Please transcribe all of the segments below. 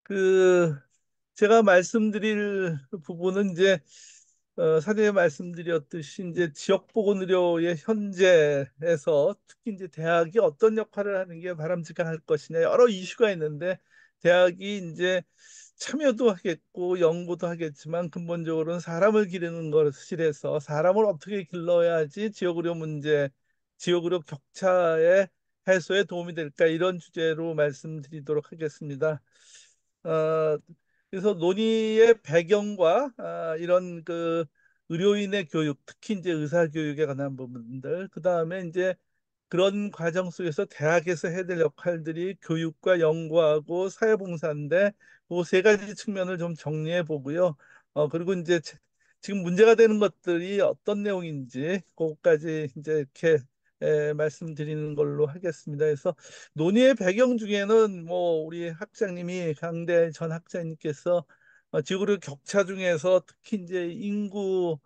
그 제가 말씀드릴 부분은 이제 사전에 말씀드렸듯이 이제 지역보건의료의 현재에서 특히 이제 대학이 어떤 역할을 하는 게 바람직할 것이냐 여러 이슈가 있는데 대학이 이제 참여도 하겠고 연구도 하겠지만 근본적으로는 사람을 기르는 것이라서 사람을 어떻게 길러야지 지역의료 문제, 지역의료 격차의 해소에 도움이 될까 이런 주제로 말씀드리도록 하겠습니다. 어, 그래서 논의의 배경과 이런 그 의료인의 교육, 특히 이제 의사 교육에 관한 부분들, 그 다음에 이제 그런 과정 속에서 대학에서 해야 될 역할들이 교육과 연구하고 사회봉사인데 그 세 가지 측면을 좀 정리해 보고요. 그리고 이제 지금 문제가 되는 것들이 어떤 내용인지 그것까지 이제 이렇게 말씀드리는 걸로 하겠습니다. 그래서 논의의 배경 중에는 뭐 우리 학장님이 강대 전 학장님께서 지구력 격차 중에서 특히 이제 인구의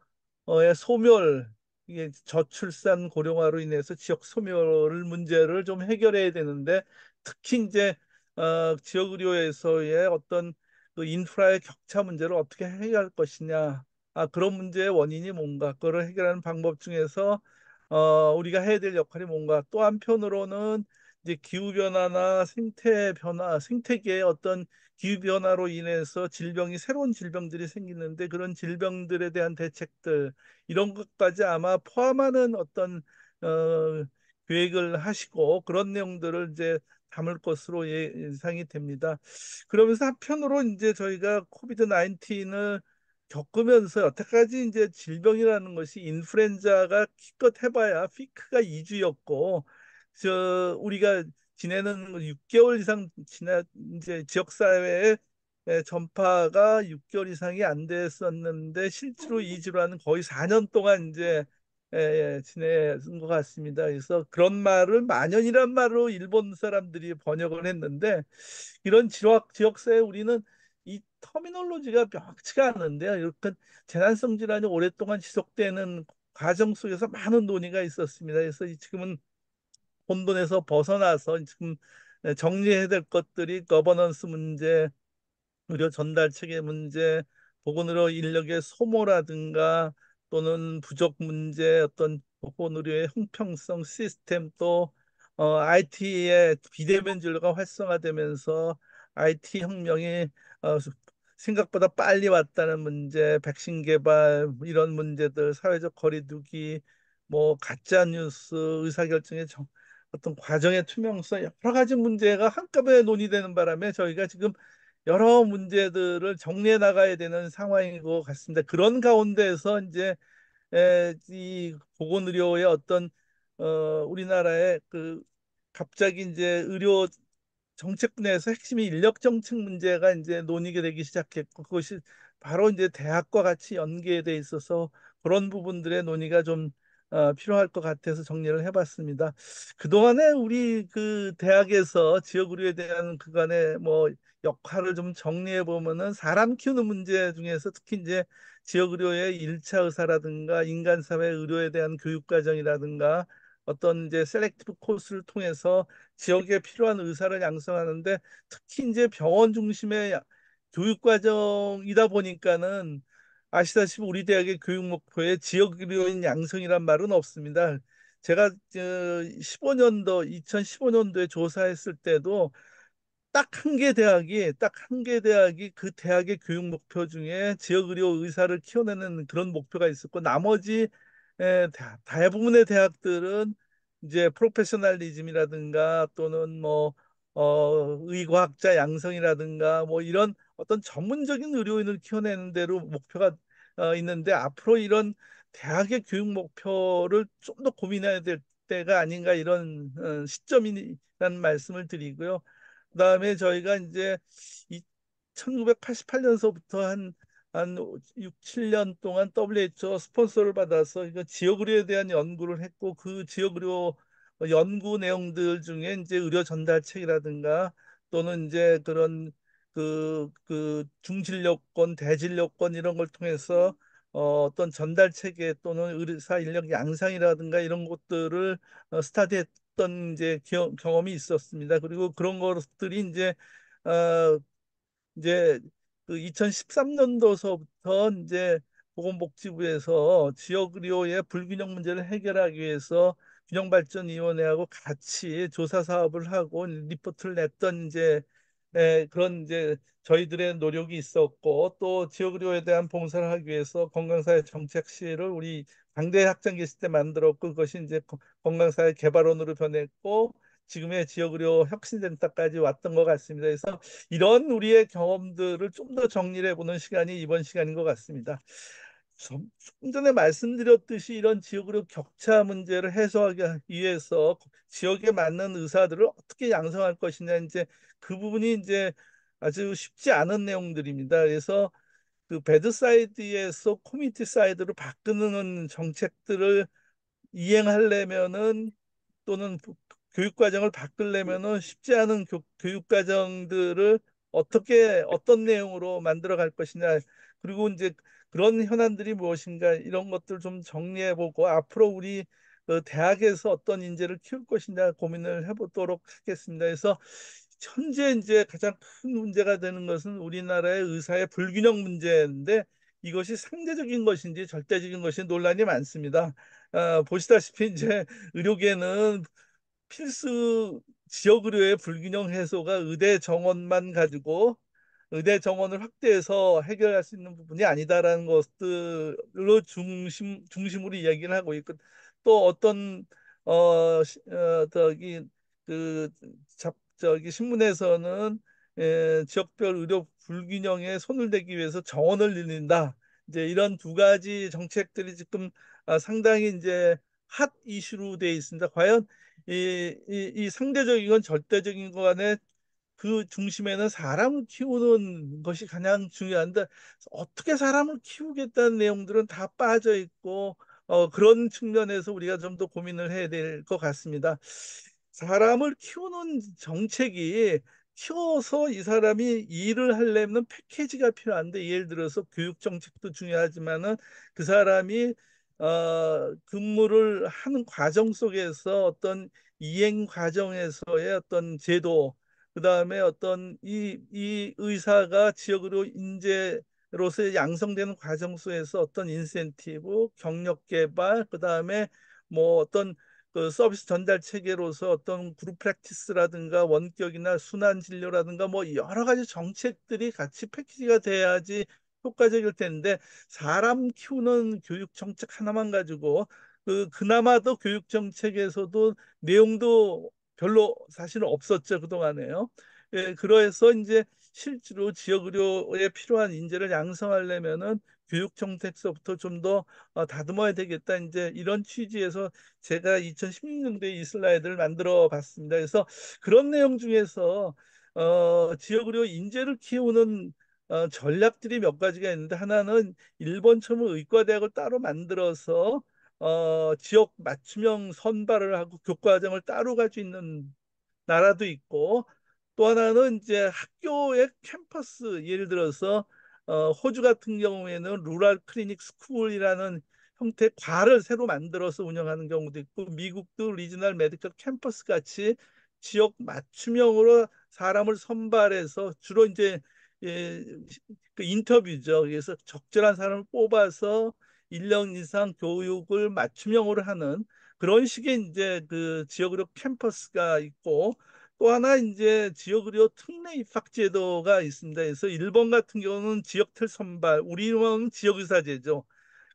소멸 이게 저출산 고령화로 인해서 지역 소멸 문제를 좀 해결해야 되는데 특히 이제 지역 의료에서의 어떤 그 인프라의 격차 문제를 어떻게 해결할 것이냐 그런 문제의 원인이 뭔가 그거를 해결하는 방법 중에서 우리가 해야 될 역할이 뭔가 또 한편으로는 이제 기후 변화나 생태 변화 생태계의 어떤 기후 변화로 인해서 질병이 새로운 질병들이 생기는데 그런 질병들에 대한 대책들 이런 것까지 아마 포함하는 어떤 계획을 하시고 그런 내용들을 이제 담을 것으로 예상이 됩니다. 그러면서 한편으로 이제 저희가 코비드 19을 겪으면서 여태까지 이제 질병이라는 것이 인플루엔자가 기껏 해봐야 피크가 2주였고 우리가 지내는 6개월 이상 지나 이제 지역 사회에 전파가 6개월 이상이 안 됐었는데 실제로 이 질환은 거의 4년 동안 이제 지내는 것 같습니다. 그래서 그런 말을 만연이란 말로 일본 사람들이 번역을 했는데 이런 지역사회 우리는 이 터미놀로지가 명확치가 않은데요. 이렇게 재난성 질환이 오랫동안 지속되는 과정 속에서 많은 논의가 있었습니다. 그래서 지금은 혼돈에서 벗어나서 지금 정리해야 될 것들이 거버넌스 문제, 의료 전달 체계 문제, 보건의료 인력의 소모라든가 또는 부족 문제, 어떤 보건의료의 형평성 시스템 또 IT의 비대면 진료가 활성화되면서 IT 혁명이 생각보다 빨리 왔다는 문제, 백신 개발 이런 문제들, 사회적 거리두기, 뭐 가짜 뉴스, 의사결정의 어떤 과정의 투명성 여러 가지 문제가 한꺼번에 논의되는 바람에 저희가 지금 여러 문제들을 정리해 나가야 되는 상황인 것 같습니다. 그런 가운데에서 이제 이 보건의료의 어떤 우리나라의 그 갑자기 이제 의료 정책 분야에서 핵심이 인력 정책 문제가 이제 논의가 되기 시작했고 그것이 바로 이제 대학과 같이 연계돼 있어서 그런 부분들의 논의가 좀 필요할 것 같아서 정리를 해봤습니다. 그동안에 우리 그 대학에서 지역 의료에 대한 그간의 뭐 역할을 좀 정리해 보면은 사람 키우는 문제 중에서 특히 이제 지역 의료의 1차 의사라든가 인간 사회 의료에 대한 교육 과정이라든가 어떤 이제 셀렉티브 코스를 통해서 지역에 필요한 의사를 양성하는데 특히 이제 병원 중심의 교육 과정이다 보니까는 아시다시피 우리 대학의 교육 목표에 지역 의료인 양성이란 말은 없습니다. 제가 15년도 2015년도에 조사했을 때도 딱 한 개 대학이 그 대학의 교육 목표 중에 지역 의료 의사를 키워내는 그런 목표가 있었고 나머지 대부분의 대학들은 이제 프로페셔널리즘이라든가 또는 뭐 의과학자 양성이라든가 뭐 이런 어떤 전문적인 의료인을 키워내는 대로 목표가 있는데 앞으로 이런 대학의 교육 목표를 좀 더 고민해야 될 때가 아닌가 이런 시점이라는 말씀을 드리고요. 그다음에 저희가 이제 1988년서부터 한 6, 7년 동안 WHO 스폰서를 받아서 이거 지역 의료에 대한 연구를 했고 그 지역 의료 연구 내용들 중에 이제 의료 전달책이라든가 또는 이제 그런 그 중진료권, 대진료권 이런 걸 통해서 어떤 전달 체계 또는 의사 인력 양상이라든가 이런 것들을 스타디했던 이제 경험이 있었습니다. 그리고 그런 것들이 이제 어, 이제 그 2013년도서부터 이제 보건복지부에서 지역의료의 불균형 문제를 해결하기 위해서 균형발전위원회하고 같이 조사 사업을 하고 리포트를 냈던 이제 그런 이제 저희들의 노력이 있었고, 또 지역의료에 대한 봉사를 하기 위해서 건강사회 정책실을 우리 당대 학장 계실 때 만들었고, 그것이 이제 건강사회 개발원으로 변했고 지금의 지역의료 혁신센터까지 왔던 것 같습니다. 그래서 이런 우리의 경험들을 좀 더 정리를 해보는 시간이 이번 시간인 것 같습니다. 좀 전에 말씀드렸듯이 이런 지역으로 격차 문제를 해소하기 위해서 지역에 맞는 의사들을 어떻게 양성할 것이냐, 이제 그 부분이 이제 아주 쉽지 않은 내용들입니다. 그래서 그 베드사이드에서 커뮤니티 사이드로 바꾸는 정책들을 이행하려면은, 또는 교육 과정을 바꾸려면은 쉽지 않은 교육 과정들을 어떻게 어떤 내용으로 만들어 갈 것이냐, 그리고 이제 그런 현안들이 무엇인가, 이런 것들 좀 정리해 보고 앞으로 우리 대학에서 어떤 인재를 키울 것이냐 고민을 해보도록 하겠습니다. 그래서 현재 이제 가장 큰 문제가 되는 것은 우리나라의 의사의 불균형 문제인데, 이것이 상대적인 것인지 절대적인 것인지 논란이 많습니다. 보시다시피 이제 의료계는 필수 지역 의료의 불균형 해소가 의대 정원만 가지고 의대 정원을 확대해서 해결할 수 있는 부분이 아니다라는 것들로 중심으로 이야기를 하고 있고, 또 어떤 저기 그 저기 신문에서는 지역별 의료 불균형에 손을 대기 위해서 정원을 늘린다. 이제 이런 두 가지 정책들이 지금 상당히 이제 핫 이슈로 돼 있습니다. 과연 이 상대적인 건 절대적인 거 간에 그 중심에는 사람을 키우는 것이 가장 중요한데, 어떻게 사람을 키우겠다는 내용들은 다 빠져 있고, 그런 측면에서 우리가 좀 더 고민을 해야 될 것 같습니다. 사람을 키우는 정책이, 키워서 이 사람이 일을 하려면 패키지가 필요한데, 예를 들어서 교육 정책도 중요하지만은 그 사람이 근무를 하는 과정 속에서 어떤 이행 과정에서의 어떤 제도, 그다음에 어떤 이 의사가 지역으로 인재로서 양성되는 과정 속에서 어떤 인센티브, 경력 개발, 그다음에 뭐 어떤 그 서비스 전달 체계로서 어떤 그룹 프랙티스라든가 원격이나 순환 진료라든가 뭐 여러 가지 정책들이 같이 패키지가 돼야지 효과적일 텐데, 사람 키우는 교육 정책 하나만 가지고 그나마도 교육 정책에서도 내용도 별로 사실은 없었죠, 그동안에요. 그래서 이제 실제로 지역 의료에 필요한 인재를 양성하려면은 교육 정책서부터 좀 더 다듬어야 되겠다, 이제 이런 취지에서 제가 2016년도에 이 슬라이드를 만들어 봤습니다. 그래서 그런 내용 중에서 지역 의료 인재를 키우는 전략들이 몇 가지가 있는데, 하나는 일본처럼 의과대학을 따로 만들어서 지역 맞춤형 선발을 하고 교과정을 따로 가지고 있는 나라도 있고, 또 하나는 이제 학교의 캠퍼스, 예를 들어서 호주 같은 경우에는 루럴 클리닉 스쿨이라는 형태의 과를 새로 만들어서 운영하는 경우도 있고, 미국도 리지널 메디컬 캠퍼스 같이 지역 맞춤형으로 사람을 선발해서 주로 이제 예, 그 인터뷰죠. 그래서 적절한 사람을 뽑아서 1년 이상 교육을 맞춤형으로 하는 그런 식의 이제 그 지역의료 캠퍼스가 있고, 또 하나 이제 지역의료 특례 입학 제도가 있습니다. 그래서 일본 같은 경우는 지역특 선발, 우리는 지역의사제죠.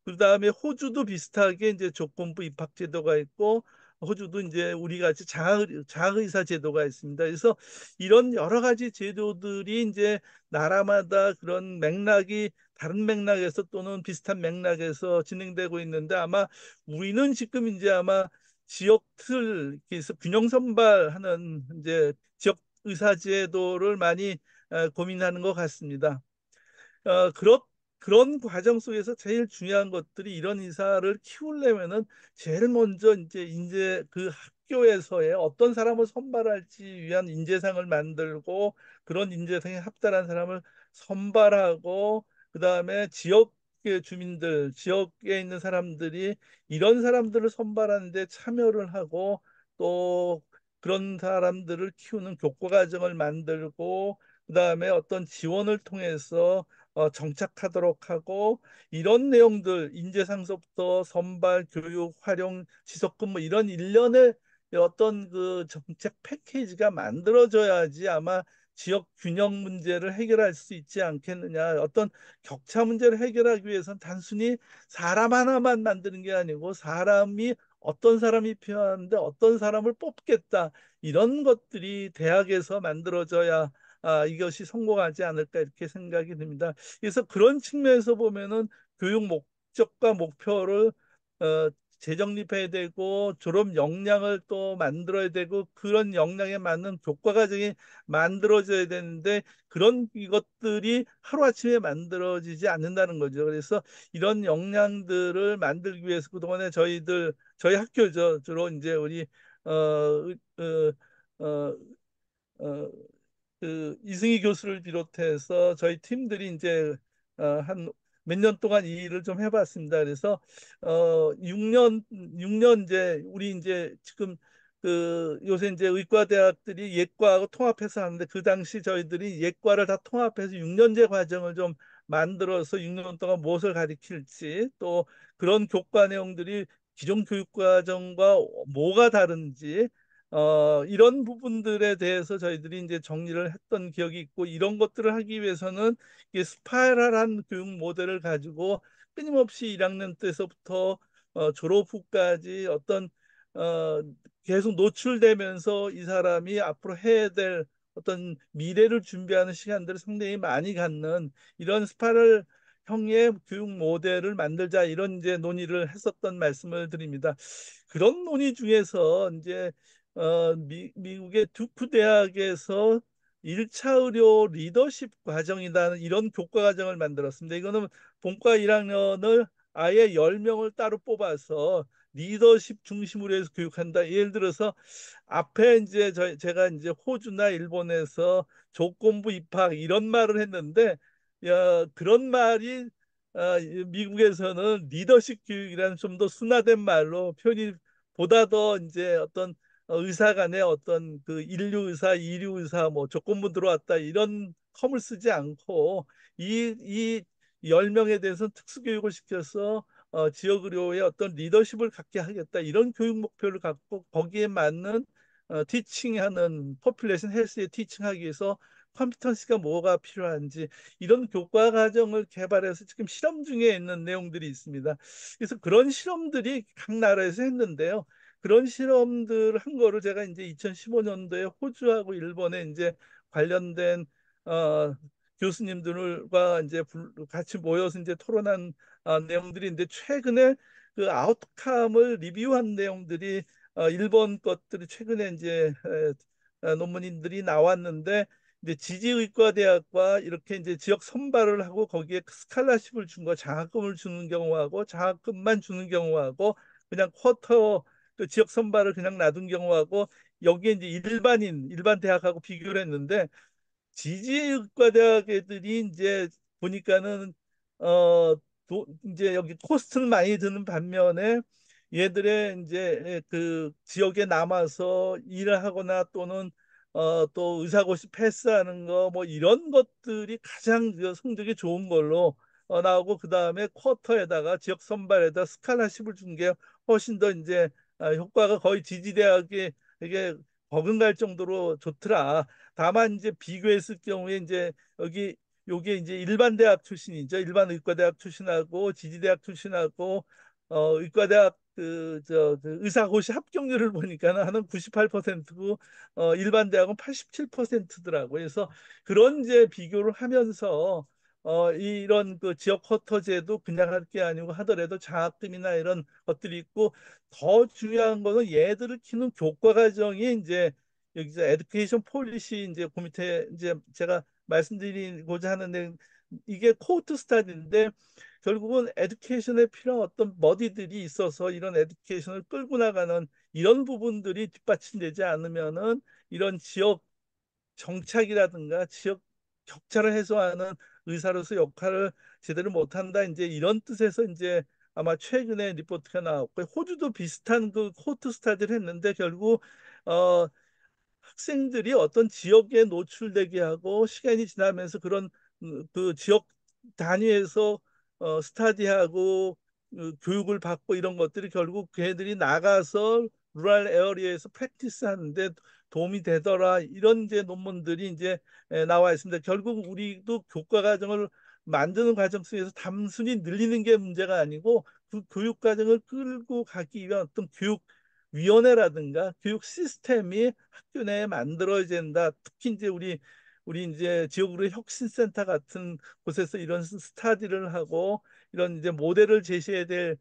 그다음에 호주도 비슷하게 이제 조건부 입학 제도가 있고, 호주도 이제 우리 같이 자의사 제도가 있습니다. 그래서 이런 여러 가지 제도들이 이제 나라마다 그런 맥락이 다른 맥락에서 또는 비슷한 맥락에서 진행되고 있는데, 아마 우리는 지금 이제 아마 지역 틀에서 균형 선발하는 이제 지역 의사 제도를 많이 고민하는 것 같습니다. 그런 과정 속에서 제일 중요한 것들이, 이런 의사를 키우려면은 제일 먼저 이제 그 학교에서의 어떤 사람을 선발할지 위한 인재상을 만들고, 그런 인재상에 합당한 사람을 선발하고, 그다음에 지역의 주민들, 지역에 있는 사람들이 이런 사람들을 선발하는데 참여를 하고, 또 그런 사람들을 키우는 교과 과정을 만들고, 그다음에 어떤 지원을 통해서 정착하도록 하고 이런 내용들 인재상섭부터 선발, 교육, 활용, 지속근무 이런 일련의 어떤 그 정책 패키지가 만들어져야지 아마 지역 균형 문제를 해결할 수 있지 않겠느냐. 어떤 격차 문제를 해결하기 위해서는 단순히 사람 하나만 만드는 게 아니고 사람이 어떤 사람이 필요한데 어떤 사람을 뽑겠다. 이런 것들이 대학에서 만들어져야 이것이 성공하지 않을까 이렇게 생각이 듭니다. 그래서 그런 측면에서 보면은 교육 목적과 목표를 어, 재정립해야 되고 졸업 역량을 또 만들어야 되고 그런 역량에 맞는 교과 과정이 만들어져야 되는데 그런 이것들이 하루아침에 만들어지지 않는다는 거죠. 그래서 이런 역량들을 만들기 위해서 그동안에 저희 학교죠. 주로 이제 우리 어, 어, 어, 어, 그 이승희 교수를 비롯해서 저희 팀들이 이제 한 몇 년 동안 이 일을 좀 해봤습니다. 그래서 6년 이제 우리 이제 지금 그 요새 이제 의과대학들이 예과하고 통합해서 하는데 그 당시 저희들이 예과를 다 통합해서 6년제 과정을 좀 만들어서 6년 동안 무엇을 가리킬지 또 그런 교과 내용들이 기존 교육과정과 뭐가 다른지 이런 부분들에 대해서 저희들이 이제 정리를 했던 기억이 있고 이런 것들을 하기 위해서는 이게 스파이럴한 교육 모델을 가지고 끊임없이 1학년 때서부터 졸업 후까지 어떤 어, 계속 노출되면서 이 사람이 앞으로 해야 될 어떤 미래를 준비하는 시간들을 상당히 많이 갖는 이런 스파이럴 형의 교육 모델을 만들자 이런 이제 논의를 했었던 말씀을 드립니다. 그런 논의 중에서 이제 미국의 두크 대학에서 1차 의료 리더십 과정이라는 이런 교과 과정을 만들었습니다. 이거는 본과 1학년을 아예 10명을 따로 뽑아서 리더십 중심으로 해서 교육한다. 예를 들어서 앞에 이제 제가 이제 호주나 일본에서 조건부 입학 이런 말을 했는데 그런 말이 미국에서는 리더십 교육이라는 좀 더 순화된 말로 표현이 보다 더 이제 어떤 의사 간의 어떤 그 인류 의사, 이류 의사 뭐 조건부 들어왔다 이런 컴을 쓰지 않고 이 10명에 대해서는 특수교육을 시켜서 지역 의료의 어떤 리더십을 갖게 하겠다 이런 교육 목표를 갖고 거기에 맞는 티칭하는 포퓰레이션 헬스에 티칭하기 위해서 컴피턴시가 뭐가 필요한지 이런 교과 과정을 개발해서 지금 실험 중에 있는 내용들이 있습니다. 그래서 그런 실험들이 각 나라에서 했는데요. 그런 실험들 한 거를 제가 이제 2015년도에 호주하고 일본에 이제 관련된 어, 교수님들과 이제 같이 모여서 이제 토론한 내용들이 있는데 최근에 그 아웃컴을 리뷰한 내용들이 일본 것들이 최근에 이제 논문인들이 나왔는데 이제 지지의과대학과 이렇게 이제 지역 선발을 하고 거기에 스칼라십을 준 거 장학금을 주는 경우하고 장학금만 주는 경우하고 그냥 쿼터 그 지역 선발을 그냥 놔둔 경우하고 여기에 이제 일반 대학하고 비교를 했는데 지지의과대학 애들이 이제 보니까는 이제 여기 코스트는 많이 드는 반면에 얘들의 이제 그 지역에 남아서 일을 하거나 또는 또 의사고시 패스하는 거 뭐 이런 것들이 가장 그 성적이 좋은 걸로 나오고 그 다음에 쿼터에다가 지역 선발에다 스칼라십을 준 게 훨씬 더 이제 효과가 거의 지지대학에 이게 버금갈 정도로 좋더라. 다만 이제 비교했을 경우에 이제 요게 이제 일반 대학 출신이죠. 일반 의과대학 출신하고 지지대학 출신하고 의과대학 그 의사고시 합격률을 보니까는 한 98%고 일반 대학은 87%더라고요. 그래서 그런 이제 비교를 하면서 이런 그 지역 쿼터제도 그냥 할 게 아니고 하더라도 장학금이나 이런 것들이 있고 더 중요한 거는 얘들을 키우는 교과 과정이 이제 여기서 에듀케이션 폴리시 이제 그 밑에 이제 제가 말씀드리고자 하는데 이게 코호트 스타디인데 결국은 에듀케이션에 필요한 어떤 머디들이 있어서 이런 에듀케이션을 끌고 나가는 이런 부분들이 뒷받침되지 않으면은 이런 지역 정착이라든가 지역 격차를 해소하는 의사로서 역할을 제대로 못한다. 이제 이런 뜻에서 이제 아마 최근에 리포트가 나왔고 호주도 비슷한 그 코호트 스타디를 했는데 결국 어 학생들이 어떤 지역에 노출되게 하고 시간이 지나면서 그런 그 지역 단위에서 스타디하고 교육을 받고 이런 것들이 결국 걔들이 나가서 루럴 에어리어에서 프랙티스 하는데 도움이 되더라. 이런 이제 논문들이 이제 나와 있습니다. 결국 우리도 교과 과정을 만드는 과정 속에서 단순히 늘리는 게 문제가 아니고 그 교육 과정을 끌고 가기 위한 어떤 교육 위원회라든가 교육 시스템이 학교 내에 만들어야 된다. 특히 이제 우리 이제 지역으로 혁신센터 같은 곳에서 이런 스타디를 하고 이런 이제 모델을 제시해야 될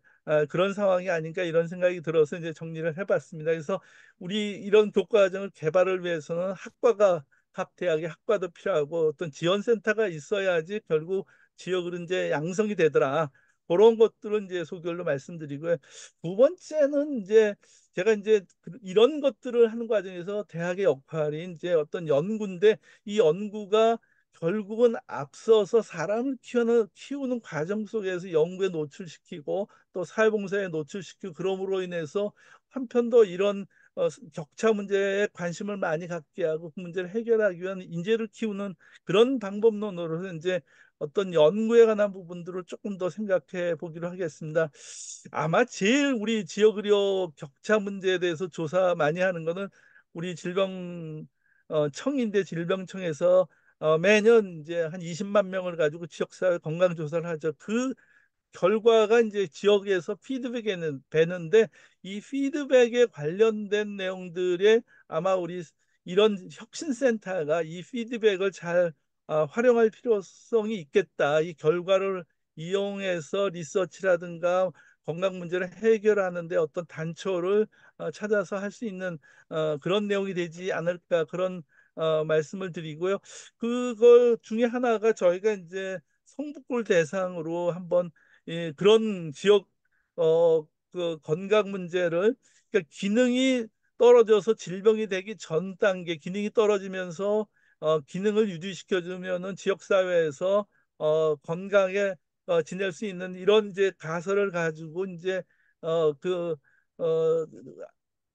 그런 상황이 아닌가 이런 생각이 들어서 이제 정리를 해봤습니다. 그래서 우리 이런 교과 과정을 개발을 위해서는 각 대학의 학과도 필요하고 어떤 지원센터가 있어야지 결국 지역으로 이제 양성이 되더라. 그런 것들은 이제 소결로 말씀드리고요. 두 번째는 이제 제가 이제 이런 것들을 하는 과정에서 대학의 역할이 이제 어떤 연구인데 이 연구가 결국은 앞서서 사람을 키우는 과정 속에서 연구에 노출시키고 또 사회봉사에 노출시키고 그럼으로 인해서 한편 더 이런 격차 문제에 관심을 많이 갖게 하고 그 문제를 해결하기 위한 인재를 키우는 그런 방법론으로 이제 어떤 연구에 관한 부분들을 조금 더 생각해 보기로 하겠습니다. 아마 제일 우리 지역의료 격차 문제에 대해서 조사 많이 하는 거는 우리 청인대 질병청에서 매년 이제 한 20만 명을 가지고 지역사회 건강 조사를 하죠. 그 결과가 이제 지역에서 피드백에는 되는데 이 피드백에 관련된 내용들에 아마 우리 이런 혁신센터가 이 피드백을 잘 활용할 필요성이 있겠다. 이 결과를 이용해서 리서치라든가 건강 문제를 해결하는데 어떤 단초를 찾아서 할 수 있는 그런 내용이 되지 않을까 그런 말씀을 드리고요. 그걸 중에 하나가 저희가 이제 성북골 대상으로 한번 그런 지역 그 건강 문제를 그러니까 기능이 떨어져서 질병이 되기 전 단계 기능이 떨어지면서 기능을 유지시켜 주면은 지역 사회에서 건강에 지낼 수 있는 이런 이제 가설을 가지고 이제 그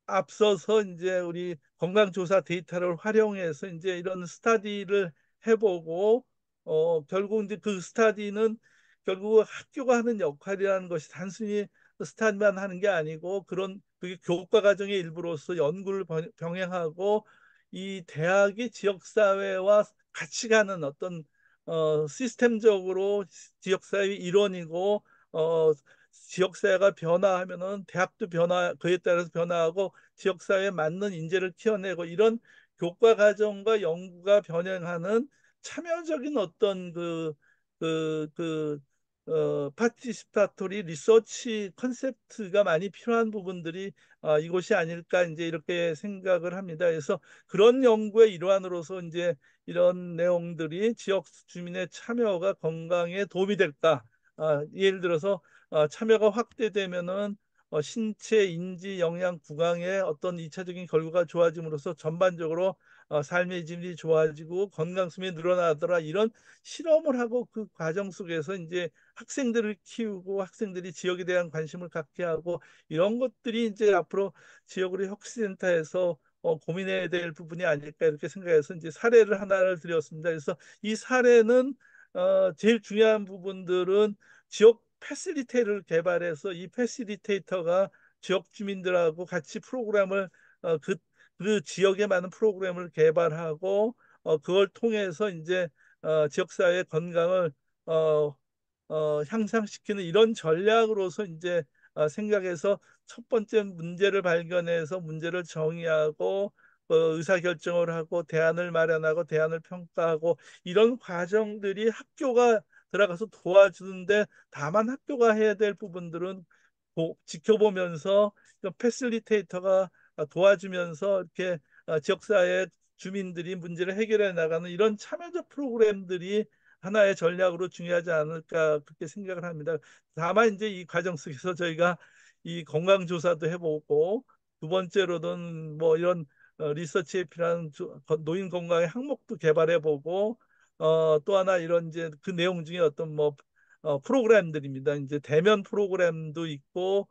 앞서서 이제 우리 건강조사 데이터를 활용해서 이제 이런 스타디를 해보고 결국 이제 그 스타디는 결국 학교가 하는 역할이라는 것이 단순히 스타디만 하는 게 아니고 그런 그게 교과 과정의 일부로서 연구를 병행하고 이 대학이 지역사회와 같이 가는 어떤 시스템적으로 지역사회 일원이고 지역사회가 변화하면은 대학도 그에 따라서 변화하고 지역사회에 맞는 인재를 키워내고 이런 교과 과정과 연구가 병행하는 참여적인 어떤 파티시파토리 리서치 컨셉트가 많이 필요한 부분들이 이곳이 아닐까 이제 이렇게 생각을 합니다. 그래서 그런 연구의 일환으로서 이제 이런 내용들이 지역 주민의 참여가 건강에 도움이 될까? 예를 들어서 참여가 확대되면은 신체, 인지, 영양, 구강의 어떤 이차적인 결과가 좋아짐으로써 전반적으로 삶의 질이 좋아지고 건강성이 늘어나더라 이런 실험을 하고 그 과정 속에서 이제 학생들을 키우고 학생들이 지역에 대한 관심을 갖게 하고 이런 것들이 이제 앞으로 지역으로 혁신센터에서 고민해야 될 부분이 아닐까 이렇게 생각해서 이제 사례를 하나를 드렸습니다. 그래서 이 사례는 제일 중요한 부분들은 지역 패시리테이터를 개발해서 이 패시리테이터가 지역 주민들하고 같이 프로그램을 그 지역에 맞는 프로그램을 개발하고 그걸 통해서 이제 지역사회 건강을 어, 향상시키는 이런 전략으로서 이제 생각해서 첫 번째 문제를 발견해서 문제를 정의하고 의사결정을 하고 대안을 마련하고 대안을 평가하고 이런 과정들이 학교가 들어가서 도와주는데 다만 학교가 해야 될 부분들은 지켜보면서 패실리테이터가 도와주면서 이렇게 지역사회 주민들이 문제를 해결해 나가는 이런 참여적 프로그램들이 하나의 전략으로 중요하지 않을까 그렇게 생각을 합니다. 다만 이제 이 과정 속에서 저희가 이 건강 조사도 해보고 두 번째로는 뭐 이런 리서치에 필요한 노인 건강의 항목도 개발해보고 또 하나 이런 이제 그 내용 중에 어떤 뭐 프로그램들입니다. 이제 대면 프로그램도 있고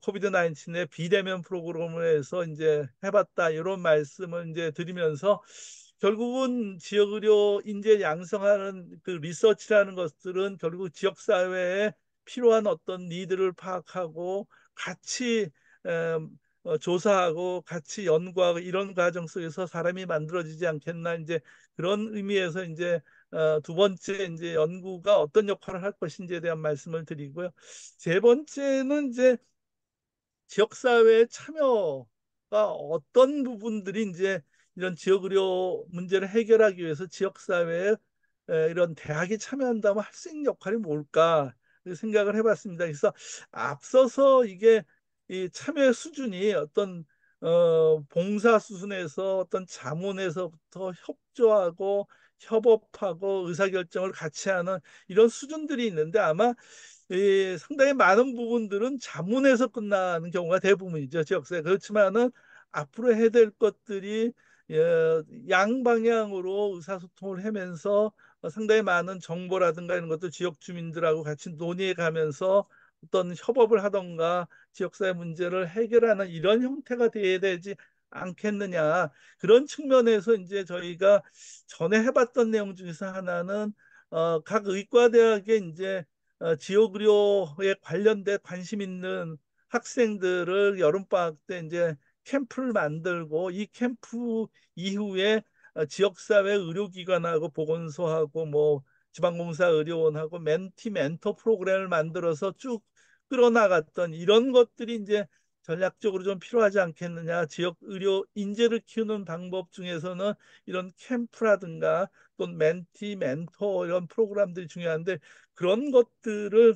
코비드 19의 비대면 프로그램을 해서 이제 해봤다 이런 말씀을 이제 드리면서 결국은 지역의료 인재 양성하는 그 리서치라는 것들은 결국 지역 사회에 필요한 어떤 니드를 파악하고 같이 조사하고 같이 연구하고 이런 과정 속에서 사람이 만들어지지 않겠나 이제 그런 의미에서 이제 두 번째 이제 연구가 어떤 역할을 할 것인지에 대한 말씀을 드리고요. 세 번째는 이제 지역사회의 참여가 어떤 부분들이 이제 이런 지역의료 문제를 해결하기 위해서 지역사회에 이런 대학이 참여한다면 할 수 있는 역할이 뭘까 생각을 해봤습니다. 그래서 앞서서 이게 이 참여 수준이 어떤 봉사 수준에서 어떤 자문에서부터 협조하고 협업하고 의사결정을 같이 하는 이런 수준들이 있는데 아마 상당히 많은 부분들은 자문에서 끝나는 경우가 대부분이죠. 지역사회. 그렇지만은 앞으로 해야 될 것들이 양방향으로 의사소통을 하면서 상당히 많은 정보라든가 이런 것도 지역 주민들하고 같이 논의해 가면서 어떤 협업을 하던가 지역사회 문제를 해결하는 이런 형태가 돼야 되지 않겠느냐. 그런 측면에서 이제 저희가 전에 해봤던 내용 중에서 하나는 각 의과대학에 이제 지역의료에 관련된 관심 있는 학생들을 여름방학 때 이제 캠프를 만들고 이 캠프 이후에 지역사회 의료기관하고 보건소하고 뭐 지방공사 의료원하고 멘티 멘토 프로그램을 만들어서 쭉 끌어나갔던 이런 것들이 이제 전략적으로 좀 필요하지 않겠느냐. 지역 의료 인재를 키우는 방법 중에서는 이런 캠프라든가 또는 멘티 멘토 이런 프로그램들이 중요한데 그런 것들을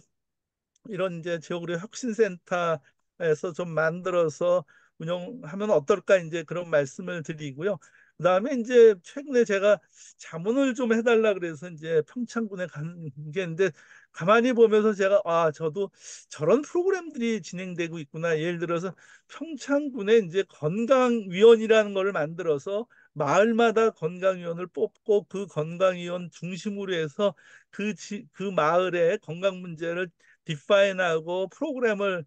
이런 이제 지역의료 혁신센터에서 좀 만들어서 운영하면 어떨까 이제 그런 말씀을 드리고요. 그다음에 이제 최근에 제가 자문을 좀 해달라 그래서 이제 평창군에 간 게 있는데 가만히 보면서 제가 저도 저런 프로그램들이 진행되고 있구나. 예를 들어서 평창군에 이제 건강위원이라는 거를 만들어서 마을마다 건강위원을 뽑고 그 건강위원 중심으로 해서 그 마을의 건강 문제를 디파인하고 프로그램을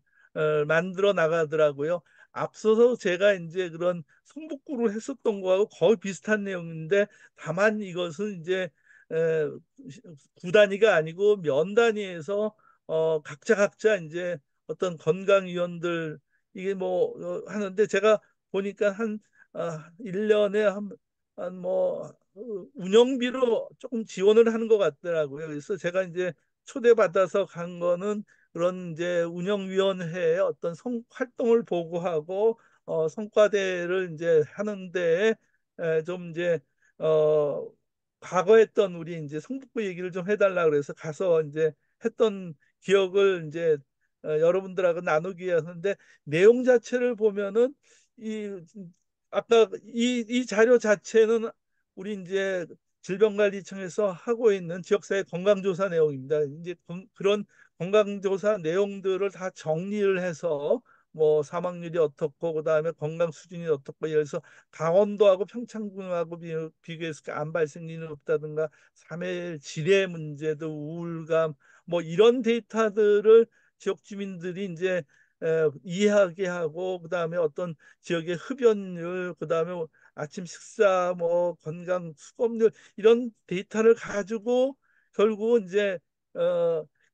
만들어 나가더라고요. 앞서서 제가 이제 그런 성북구를 했었던 거하고 거의 비슷한 내용인데 다만 이것은 이제 에, 구 단위가 아니고 면 단위에서 각자 이제 어떤 건강위원들 이게 뭐 하는데 제가 보니까 한 1년에 한뭐 운영비로 조금 지원을 하는 것 같더라고요. 그래서 제가 이제 초대받아서 간 거는 그런 이제 운영위원회의 어떤 활동을 보고하고 성과대를 이제 하는데 좀 이제 어, 과거 했던 우리 이제 성북구 얘기를 좀 해달라 그래서 가서 이제 했던 기억을 이제 여러분들하고 나누기 위해서인데 내용 자체를 보면은 이 아까 이 자료 자체는 우리 이제 질병관리청에서 하고 있는 지역사회 건강조사 내용입니다. 이제 그런 건강조사 내용들을 다 정리를 해서 뭐 사망률이 어떻고 그다음에 건강 수준이 어떻고 예를 들어서 강원도하고 평창군하고 비교해서 안 발생률이 높다든가 삶의 질의 문제도 우울감 뭐 이런 데이터들을 지역 주민들이 이제 이해하게 하고 그다음에 어떤 지역의 흡연율 그다음에 아침 식사 뭐 건강 수급률 이런 데이터를 가지고 결국은 이제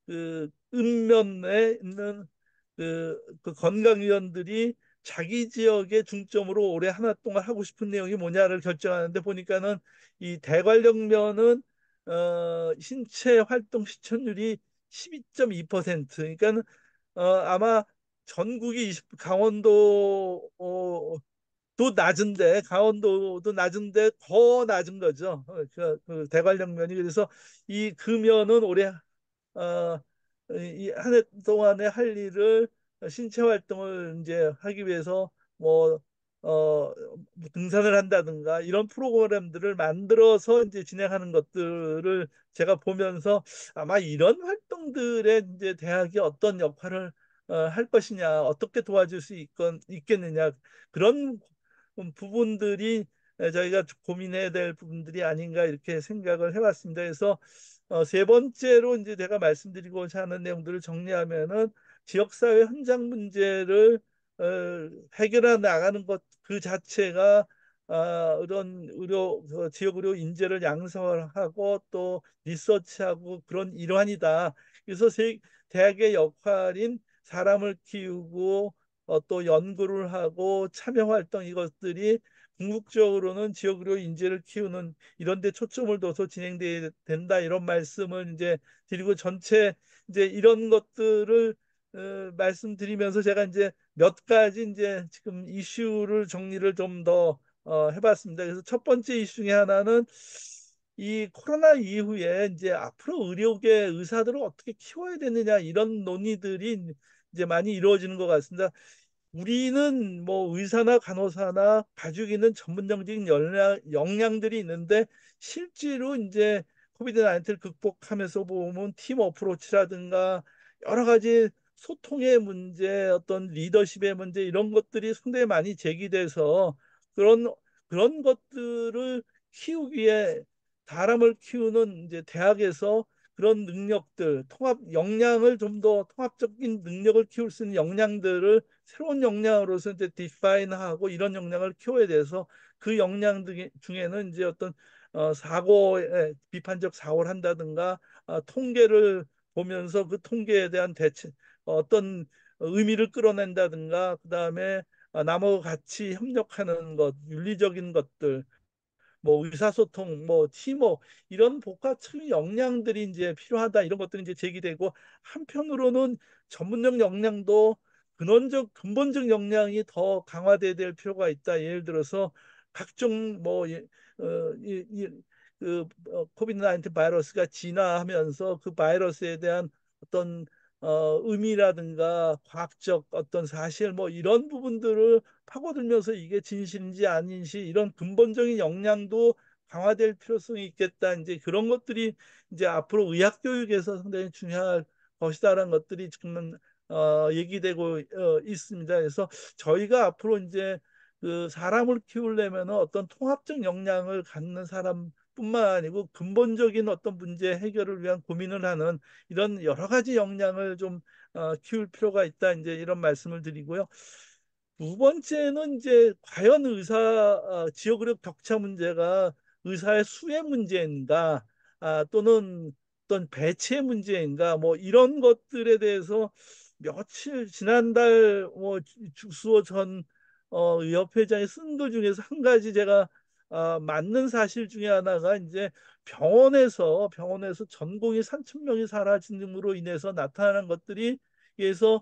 그 읍면에 있는 그 건강위원들이 자기 지역의 중점으로 올해 하나 동안 하고 싶은 내용이 뭐냐를 결정하는데 보니까는 이 대관령면은 신체 활동 시청률이 12.2% 그러니까는 아마 전국이 20, 도 낮은데 강원도도 낮은데 더 낮은 거죠. 그 대관령면이 그래서 이 금연은 올해 이 한 해 동안에 할 일을 신체 활동을 이제 하기 위해서 뭐 등산을 한다든가 이런 프로그램들을 만들어서 이제 진행하는 것들을 제가 보면서 아마 이런 활동들에 이제 대학이 어떤 역할을 할 것이냐, 어떻게 도와줄 수 있겠느냐 그런 부분들이 저희가 고민해야 될 부분들이 아닌가 이렇게 생각을 해봤습니다. 그래서 세 번째로 이제 제가 말씀드리고자 하는 내용들을 정리하면은 지역사회 현장 문제를 어, 해결해 나가는 것 그 자체가 이런 지역 의료 인재를 양성하고 또 리서치하고 그런 일환이다. 그래서 대학의 역할인 사람을 키우고 또 연구를 하고 참여 활동 이것들이 궁극적으로는 지역 의료 인재를 키우는 이런 데 초점을 둬서 진행돼야 된다 이런 말씀을 이제 드리고 전체 이제 이런 것들을 말씀드리면서 제가 이제 몇 가지 이제 지금 이슈를 정리를 좀 더 해봤습니다. 그래서 첫 번째 이슈 중에 하나는 이 코로나 이후에 이제 앞으로 의료계 의사들을 어떻게 키워야 되느냐 이런 논의들이 이제 많이 이루어지는 것 같습니다. 우리는 뭐 의사나 간호사나 가지고 있는 전문적인 역량들이 있는데 실제로 이제 코비드 19를 극복하면서 보면 팀 어프로치라든가 여러 가지 소통의 문제, 어떤 리더십의 문제 이런 것들이 상당히 많이 제기돼서 그런 그런 것들을 키우기 위해 사람을 키우는 이제 대학에서 그런 능력들, 통합 역량을 좀 더 통합적인 능력을 키울 수 있는 역량들을 새로운 역량으로서 이제 디파인하고 이런 역량을 키워야 돼서 그 역량 중에는 이제 어떤 사고에 비판적 사고를 한다든가 통계를 보면서 그 통계에 대한 대체 어떤 의미를 끌어낸다든가 그다음에 남하고 같이 협력하는 것, 윤리적인 것들 뭐 의사소통, 뭐 팀워 이런 복합적인 역량들이 이제 필요하다 이런 것들이 이제 제기되고 한편으로는 전문적 역량도 근본적 역량이 더 강화돼야 될 필요가 있다. 예를 들어서 각종 뭐 코비드 19 바이러스가 진화하면서 그 바이러스에 대한 어떤 의미라든가 과학적 어떤 사실 뭐 이런 부분들을 파고들면서 이게 진실인지 아닌지 이런 근본적인 역량도 강화될 필요성이 있겠다. 이제 그런 것들이 이제 앞으로 의학 교육에서 상당히 중요할 것이다라는 것들이 지금 얘기되고 있습니다. 그래서 저희가 앞으로 이제 그 사람을 키우려면 어떤 통합적 역량을 갖는 사람뿐만 아니고 근본적인 어떤 문제 해결을 위한 고민을 하는 이런 여러 가지 역량을 좀 키울 필요가 있다. 이제 이런 말씀을 드리고요. 두 번째는 이제 과연 지역의료 격차 문제가 의사의 수의 문제인가 또는 어떤 배치의 문제인가 뭐 이런 것들에 대해서 지난달 뭐 주수호 전 의협회장이 쓴 것 중에서 한 가지 제가 맞는 사실 중에 하나가 이제 병원에서 전공의 3천 명이 사라짐으로 인해서 나타나는 것들이 그래서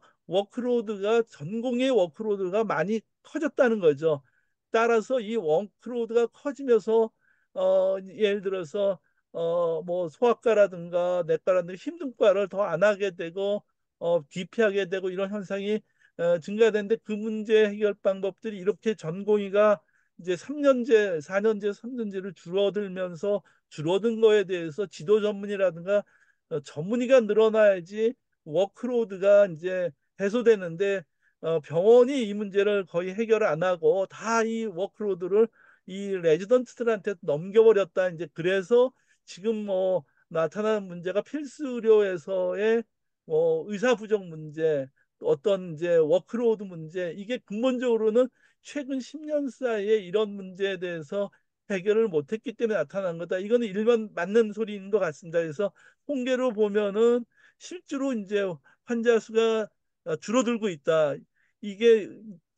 전공의 워크로드가 많이 커졌다는 거죠. 따라서 이 워크로드가 커지면서 예를 들어서 뭐 소아과라든가 내과라든가 힘든 과를 더 안 하게 되고 기피하게 되고 이런 현상이 증가되는데 그 문제 해결 방법들이 이렇게 전공의가 이제 3년제, 4년제, 3년제를 줄어든 거에 대해서 지도 전문이라든가 전문의가 늘어나야지 워크로드가 이제 해소되는데 병원이 이 문제를 거의 해결을 안 하고 다 이 워크로드를 이 레지던트들한테 넘겨버렸다. 이제 그래서 지금 뭐 나타나는 문제가 필수 의료에서의 의사 부족 문제, 어떤 이제 워크로드 문제 이게 근본적으로는 최근 10년 사이에 이런 문제에 대해서 해결을 못했기 때문에 나타난 거다. 이거는 일반 맞는 소리인 것 같습니다. 그래서 통계로 보면은 실제로 이제 환자 수가 줄어들고 있다. 이게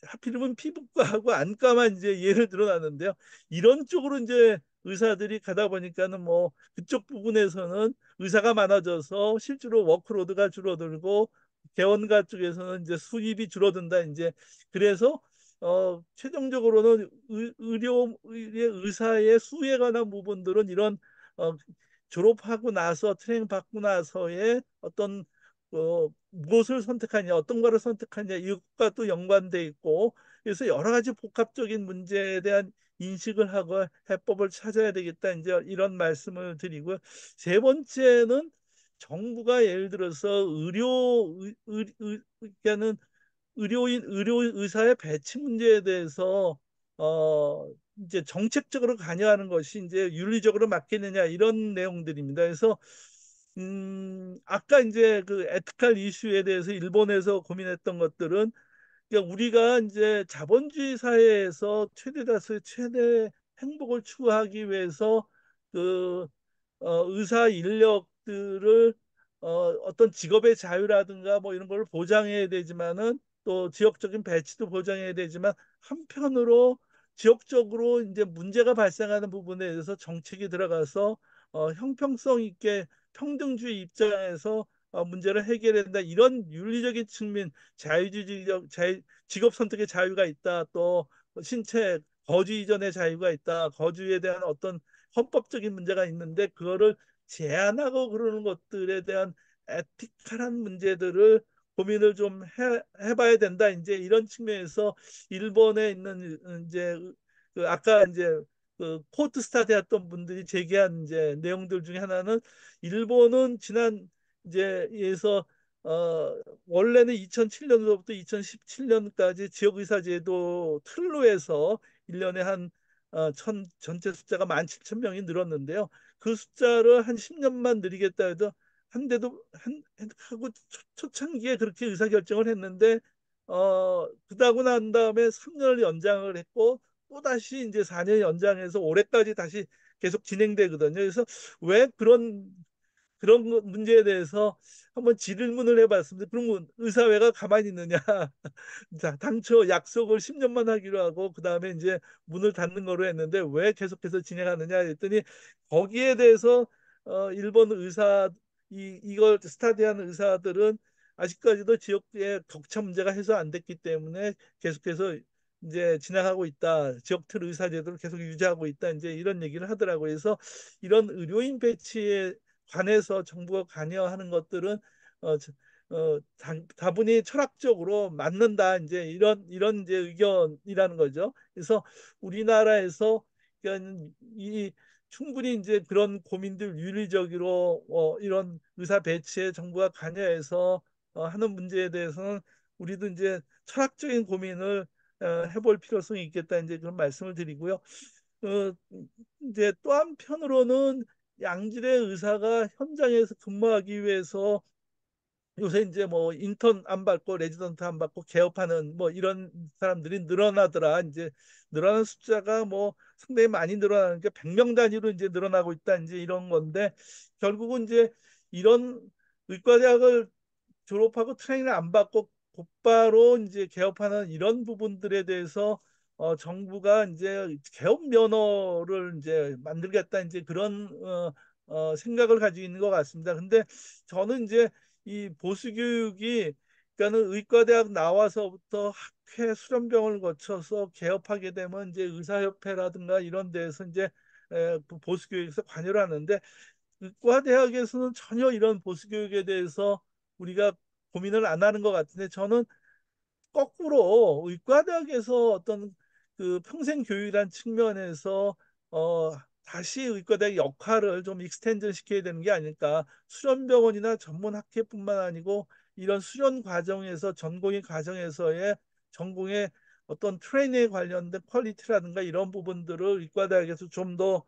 하필이면 피부과하고 안과만 이제 예를 들어놨는데요. 이런 쪽으로 이제 의사들이 가다 보니까는 뭐 그쪽 부분에서는 의사가 많아져서 실제로 워크로드가 줄어들고 개원가 쪽에서는 이제 수입이 줄어든다. 이제 그래서 최종적으로는 의사의 수에 관한 부분들은 이런 어, 졸업하고 나서 트레이닝 받고 나서의 어떤 무엇을 선택하냐, 어떤 거를 선택하냐 이것과 또 연관돼 있고 그래서 여러 가지 복합적인 문제에 대한 인식을 하고 해법을 찾아야 되겠다. 이제 이런 말씀을 드리고요. 세 번째는 정부가 예를 들어서 그러니까는 의료 의사의 배치 문제에 대해서 이제 정책적으로 관여하는 것이 이제 윤리적으로 맞겠느냐 이런 내용들입니다. 그래서 아까 이제 그 에티컬 이슈에 대해서 일본에서 고민했던 것들은, 그러니까 우리가 이제 자본주의 사회에서 최대 다수의 최대 행복을 추구하기 위해서 그 의사 인력들을 어떤 직업의 자유라든가 뭐 이런 걸 보장해야 되지만은, 또 지역적인 배치도 보장해야 되지만, 한편으로 지역적으로 이제 문제가 발생하는 부분에 대해서 정책이 들어가서 형평성 있게 평등주의 입장에서 문제를 해결한다, 이런 윤리적인 측면, 자유주의적 직업 선택의 자유가 있다, 또 신체 거주 이전의 자유가 있다, 거주에 대한 어떤 헌법적인 문제가 있는데, 그거를 제한하고 그러는 것들에 대한 에티컬한 문제들을 고민을 좀 해봐야 된다. 이제 이런 측면에서 일본에 있는 이제 그 아까 이제 그 코트 스타디 했던 분들이 제기한 이제 내용들 중에 하나는, 일본은 지난 이제 에서 원래는 2007년도부터 2017년까지 지역의사제도 틀로 해서 1년에 한 전체 숫자가 17,000명이 늘었는데요. 그 숫자를 한 10년만 늘리겠다 해도 한데도 한 하고 초창기에 그렇게 의사결정을 했는데, 그다고 난 다음에 3년을 연장을 했고, 또 다시 이제 4년 연장해서 올해까지 다시 계속 진행되거든요. 그래서 왜 그런 문제에 대해서 한번 질문을 해봤습니다. 그러면 의사회가 가만히 있느냐? 자, 당초 약속을 10년만 하기로 하고 그다음에 이제 문을 닫는 거로 했는데 왜 계속해서 진행하느냐 했더니, 거기에 대해서 일본 의사, 이걸 스타디하는 의사들은 아직까지도 지역의 격차 문제가 해소 안 됐기 때문에 계속해서 이제 진행하고 있다. 지역 틀 의사 제도를 계속 유지하고 있다. 이제 이런 얘기를 하더라고요. 그래서 이런 의료인 배치에 관해서 정부가 관여하는 것들은 어, 다분히 철학적으로 맞는다. 이제 이런 이제 의견이라는 거죠. 그래서 우리나라에서 그러니까 이 충분히 이제 그런 고민들 윤리적으로 이런 의사 배치에 정부가 관여해서 하는 문제에 대해서는 우리도 이제 철학적인 고민을 해볼 필요성이 있겠다. 이제 그런 말씀을 드리고요. 어, 이제 또 한편으로는 양질의 의사가 현장에서 근무하기 위해서 요새 이제 뭐 인턴 안 받고 레지던트 안 받고 개업하는 뭐 이런 사람들이 늘어나더라. 이제 늘어나는 숫자가 뭐 상당히 많이 늘어나는 게 100명 단위로 이제 늘어나고 있다. 이제 이런 건데, 결국은 이제 이런 의과대학을 졸업하고 트레이닝을 안 받고 곧바로 이제 개업하는 이런 부분들에 대해서 정부가 이제 개업 면허를 이제 만들겠다, 이제 그런 생각을 가지고 있는 것 같습니다. 근데 저는 이제 이 보수 교육이, 그러니까는 의과대학 나와서부터 학회 수련병을 거쳐서 개업하게 되면 이제 의사협회라든가 이런 데에서 이제 보수 교육에서 관여를 하는데, 의과대학에서는 전혀 이런 보수 교육에 대해서 우리가 고민을 안 하는 것 같은데, 저는 거꾸로 의과대학에서 어떤 그 평생 교육이란 측면에서 어 다시 의과대학 역할을 좀 익스텐드 시켜야 되는 게 아닐까. 수련병원이나 전문 학회뿐만 아니고 이런 수련 과정에서, 전공의 과정에서의 전공의 어떤 트레이닝에 관련된 퀄리티라든가 이런 부분들을 의과대학에서 좀 더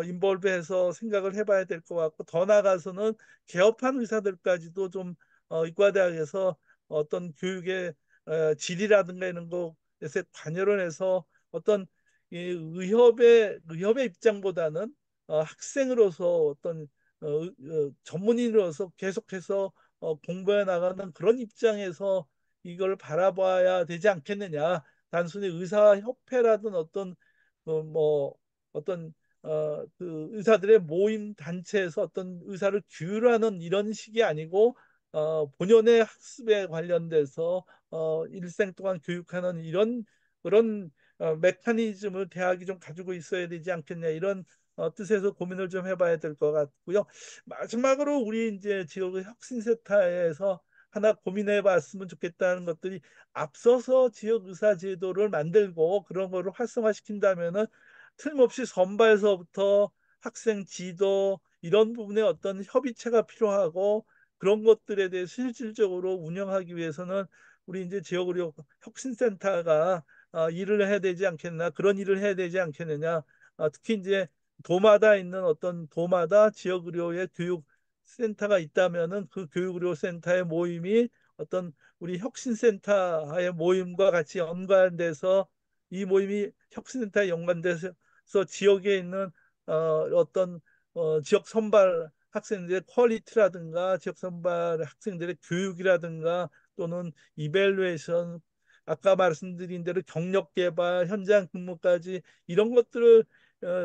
인볼브해서 생각을 해봐야 될 것 같고, 더 나아가서는 개업한 의사들까지도 좀 의과대학에서 어떤 교육의 질이라든가 이런 것에 관여를 해서 어떤 이 의협의 입장보다는 학생으로서 어떤 전문인으로서 계속해서 공부해 나가는 그런 입장에서 이걸 바라봐야 되지 않겠느냐. 단순히 의사협회라든 어떤 뭐 어떤 그 의사들의 모임 단체에서 어떤 의사를 규율하는 이런 식이 아니고, 본연의 학습에 관련돼서 일생 동안 교육하는 이런 그런 메커니즘을 대학이 좀 가지고 있어야 되지 않겠냐, 이런 뜻에서 고민을 좀 해봐야 될 것 같고요. 마지막으로 우리 이제 지역의 혁신센터에서 하나 고민해봤으면 좋겠다는 것들이, 앞서서 지역 의사 제도를 만들고 그런 거를 활성화시킨다면은 틀림없이 선발서부터 학생 지도 이런 부분에 어떤 협의체가 필요하고, 그런 것들에 대해 실질적으로 운영하기 위해서는 우리 이제 지역의료 혁신센터가 일을 해야 되지 않겠나, 그런 일을 해야 되지 않겠느냐. 특히 이제 도마다 있는 어떤 도마다 지역의료의 교육 센터가 있다면은 그 교육의료센터의 모임이 어떤 우리 혁신센터의 모임과 같이 연관돼서 이 모임이 혁신센터에 연관돼서 지역에 있는 어떤 지역 선발 학생들의 퀄리티라든가 지역 선발 학생들의 교육이라든가 또는 이벨루에이션 아까 말씀드린 대로 경력 개발 현장 근무까지 이런 것들을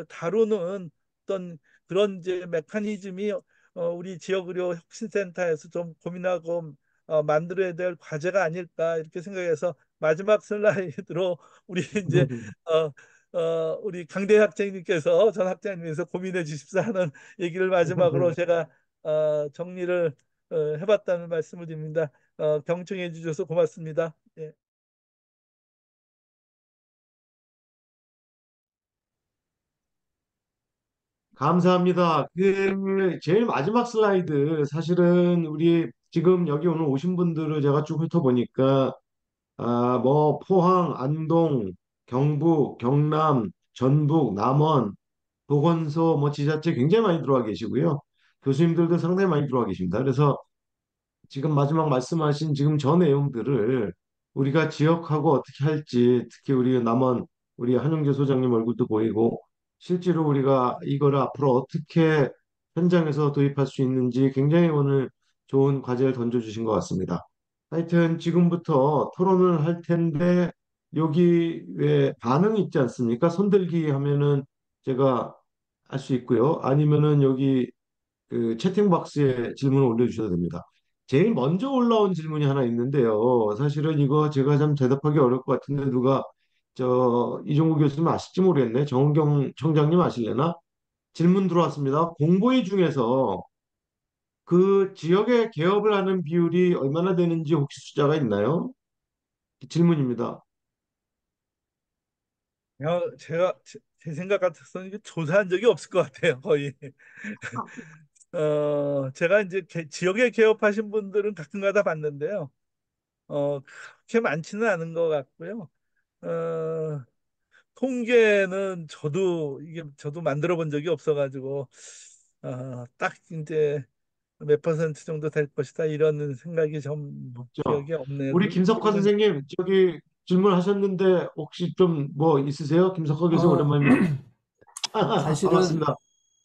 다루는 어떤 그런 이제 메커니즘이 우리 지역의료 혁신센터에서 좀 고민하고 만들어야 될 과제가 아닐까 이렇게 생각해서 마지막 슬라이드로 우리 이제 어, 우리 강대 학장님께서 전 학장님께서 고민해 주십사 하는 얘기를 마지막으로 제가 정리를 해봤다는 말씀을 드립니다. 경청해 주셔서 고맙습니다. 예. 감사합니다. 그 제일 마지막 슬라이드 사실은 우리 지금 여기 오늘 오신 분들을 제가 쭉 훑어보니까 뭐 포항, 안동, 경북, 경남, 전북, 남원, 보건소, 뭐 지자체 굉장히 많이 들어와 계시고요. 교수님들도 상당히 많이 들어와 계십니다. 그래서 지금 마지막 말씀하신 지금 저 내용들을 우리가 지역하고 어떻게 할지, 특히 우리 남원 우리 한용재 소장님 얼굴도 보이고 실제로 우리가 이거를 앞으로 어떻게 현장에서 도입할 수 있는지 굉장히 오늘 좋은 과제를 던져주신 것 같습니다. 하여튼 지금부터 토론을 할 텐데 여기 왜 반응이 있지 않습니까? 손들기 하면은 제가 할 수 있고요. 아니면은 여기 그 채팅박스에 질문을 올려주셔도 됩니다. 제일 먼저 올라온 질문이 하나 있는데요. 사실은 이거 제가 좀 대답하기 어려울 것 같은데 누가 이종구 교수님 아실지 모르겠네. 정은경 청장님 아실래나? 질문 들어왔습니다. 공보위 중에서 그 지역에 개업을 하는 비율이 얼마나 되는지 혹시 숫자가 있나요? 질문입니다. 제가 제 생각 같아서는 이게 조사한 적이 없을 것 같아요, 거의. 제가 이제 지역에 개업하신 분들은 가끔가다 봤는데요. 그렇게 많지는 않은 것 같고요. 어, 통계는 저도 만들어 본 적이 없어가지고 딱 이제 몇 퍼센트 정도 될 것이다 이런 생각이 좀 없죠. 기억이 없네요. 우리 김석화 그러면 선생님 저기 질문하셨는데 혹시 좀 뭐 있으세요? 김석화 교수 어, 오랜만입니다. 사실은 반갑습니다.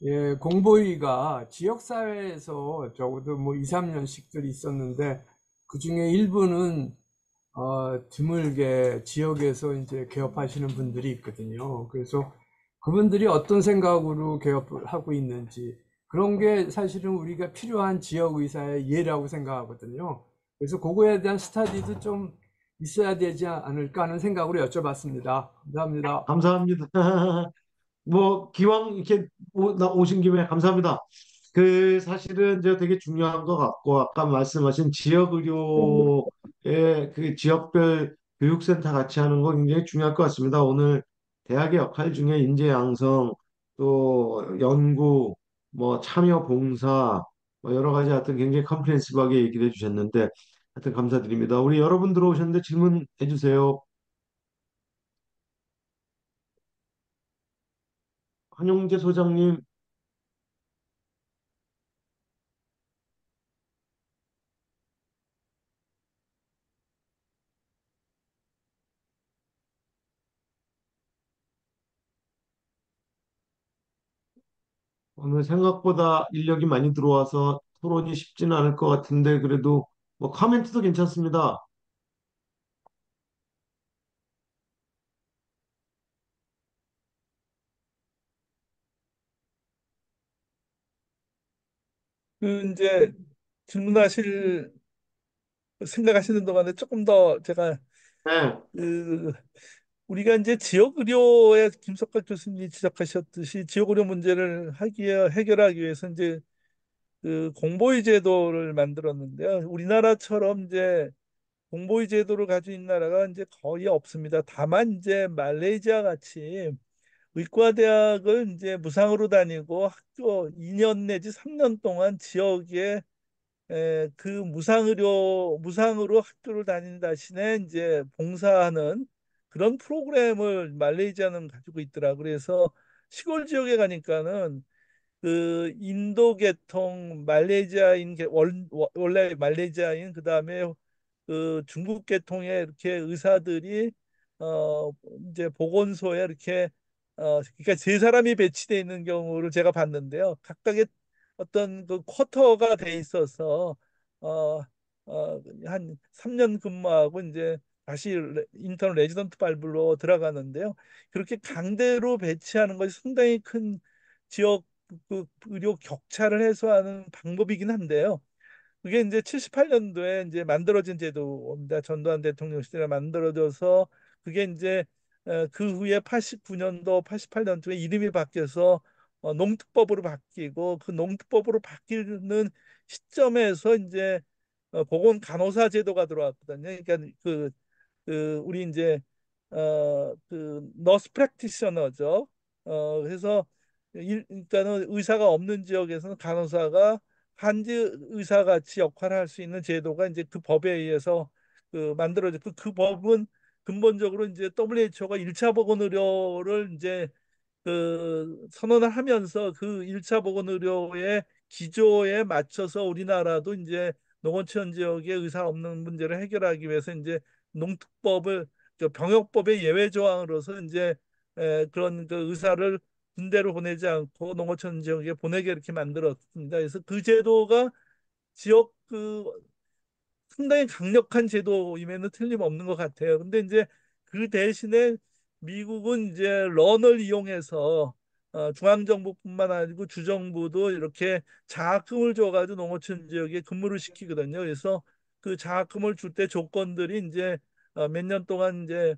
예, 공보위가 지역사회에서 적어도 뭐 2, 3년씩들이 있었는데 그중에 일부는 드물게 지역에서 이제 개업하시는 분들이 있거든요. 그래서 그분들이 어떤 생각으로 개업을 하고 있는지 그런 게 사실은 우리가 필요한 지역의사의 예라고 생각하거든요. 그래서 그거에 대한 스터디도 좀 있어야 되지 않을까 하는 생각으로 여쭤봤습니다. 감사합니다. 감사합니다. 뭐 기왕 이렇게 오신 김에 감사합니다. 그 사실은 저 되게 중요한 것 같고 아까 말씀하신 지역 의료의 그 지역별 교육센터 같이 하는 거 굉장히 중요할 것 같습니다. 오늘 대학의 역할 중에 인재 양성 또 연구 뭐 참여 봉사 뭐 여러 가지 하여튼 굉장히 컴프레hen시브하게 얘기를 해주셨는데 하여튼 감사드립니다. 우리 여러분 들어오셨는데 질문해 주세요. 한용재 소장님 오늘 생각보다 인력이 많이 들어와서 토론이 쉽지는 않을 것 같은데 그래도 뭐 코멘트도 괜찮습니다. 그 이제 질문하실 생각하시는 동안에 조금 더 제가 네, 그 우리가 이제 지역 의료에 김석각 교수님이 지적하셨듯이 지역 의료 문제를 해결하기 위해서 이제 그 공보위 제도를 만들었는데요. 우리나라처럼 이제 공보위 제도를 가지고 있는 나라가 이제 거의 없습니다. 다만 이제 말레이시아 같이 의과대학을 이제 무상으로 다니고 학교 2년 내지 3년 동안 지역에 그 무상으로 학교를 다니는 대신에 이제 봉사하는 그런 프로그램을 말레이시아는 가지고 있더라. 그래서 시골 지역에 가니까는 그 인도 계통, 말레이시아인, 원래 말레이시아인, 그다음에 그 중국 계통의 이렇게 의사들이 어 이제 보건소에 이렇게 그러니까 세 사람이 배치되어 있는 경우를 제가 봤는데요. 각각의 어떤 그 쿼터가 돼 있어서 어, 한 3년 근무하고 이제 다시 인턴 레지던트 발부로 들어가는데요. 그렇게 강제로 배치하는 것이 상당히 큰 지역 그 의료 격차를 해소하는 방법이긴 한데요. 그게 이제 78년도에 이제 만들어진 제도입니다. 전두환 대통령 시대에 만들어져서 그게 이제 그 후에 89년도, 88년도에 이름이 바뀌어서 농특법으로 바뀌고 그 농특법으로 바뀌는 시점에서 이제 보건 간호사 제도가 들어왔거든요. 그러니까 우리 이제 그 너스 프랙티셔너죠. 그래서 그러니까는 의사가 없는 지역에서는 간호사가 한지 의사 같이 역할을 할 수 있는 제도가 이제 그 법에 의해서 만들어졌고 그 법은 근본적으로 이제 WHO가 1차 보건 의료를 이제 선언을 하면서 그 1차 보건 의료의 기조에 맞춰서 우리나라도 이제 농어촌 지역의 의사 없는 문제를 해결하기 위해서 이제 농특법을 그 병역법의 예외 조항으로서 이제 그런 그 의사를 군대로 보내지 않고 농어촌 지역에 보내게 이렇게 만들었습니다. 그래서 그 제도가 지역 상당히 강력한 제도임에는 틀림없는 것 같아요. 근데 이제 그 대신에 미국은 이제 런을 이용해서 중앙정부뿐만 아니고 주정부도 이렇게 장학금을 줘가지고 농어촌 지역에 근무를 시키거든요. 그래서 그 장학금을 줄 때 조건들이 이제 몇 년 동안 이제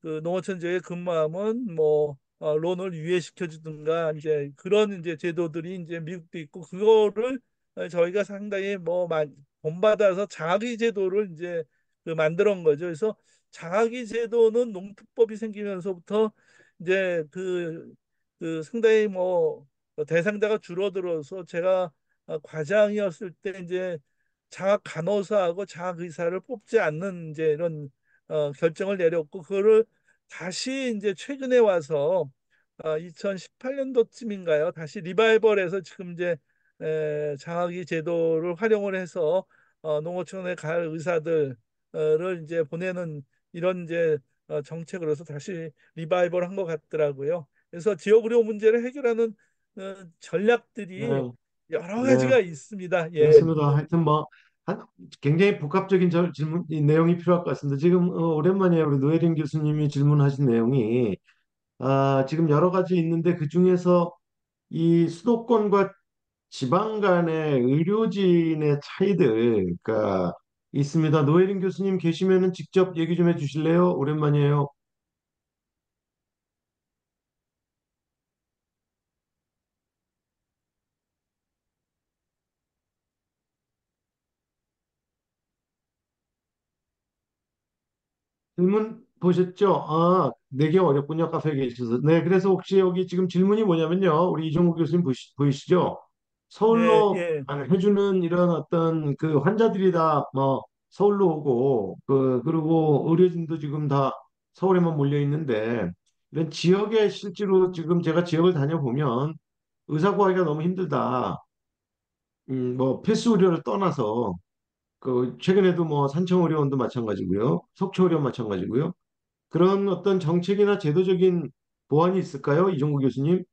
그 농어촌 지역에 근무하면 뭐 론을 유예시켜 주든가 이제 그런 이제 제도들이 이제 미국도 있고 그거를 저희가 상당히 본받아서 장학의 제도를 이제 만들어 거죠. 그래서 장학의 제도는 농특법이 생기면서부터 이제 상당히 대상자가 줄어들어서 제가 과장이었을 때 이제 장학 간호사하고 장학 의사를 뽑지 않는 이제 이런 결정을 내렸고 그거를 다시 이제 최근에 와서 2018년도쯤인가요? 다시 리바이벌해서 지금 이제 장학의 제도를 활용을 해서 농어촌에 갈 의사들을 이제 보내는 이런 이제 정책으로서 다시 리바이벌 한 것 같더라고요. 그래서 지역 의료 문제를 해결하는 전략들이 네, 여러 네, 가지가 있습니다. 예. 그렇습니다. 하여튼 뭐 굉장히 복합적인 질문 이 내용이 필요할 것 같습니다. 지금 오랜만에 우리 노예린 교수님이 질문하신 내용이 지금 여러 가지 있는데 그 중에서 이 수도권과 지방 간의 의료진의 차이들가 있습니다. 노예린 교수님 계시면은 직접 얘기 좀 해주실래요? 오랜만이에요. 질문 보셨죠? 내기 어렵군요. 카페에 계셔서. 네, 그래서 혹시 여기 지금 질문이 뭐냐면요. 우리 이종국 교수님 보이시죠? 네, 서울로 예. 해주는 이런 어떤 그 환자들이 다 뭐 서울로 오고 그리고 의료진도 지금 다 서울에만 몰려 있는데 이런 지역에 실제로 지금 제가 지역을 다녀보면 의사 구하기가 너무 힘들다. 뭐 필수 의료를 떠나서 그 최근에도 뭐 산청의료원도 마찬가지고요. 속초의료원 마찬가지고요. 그런 어떤 정책이나 제도적인 보완이 있을까요? 이종구 교수님?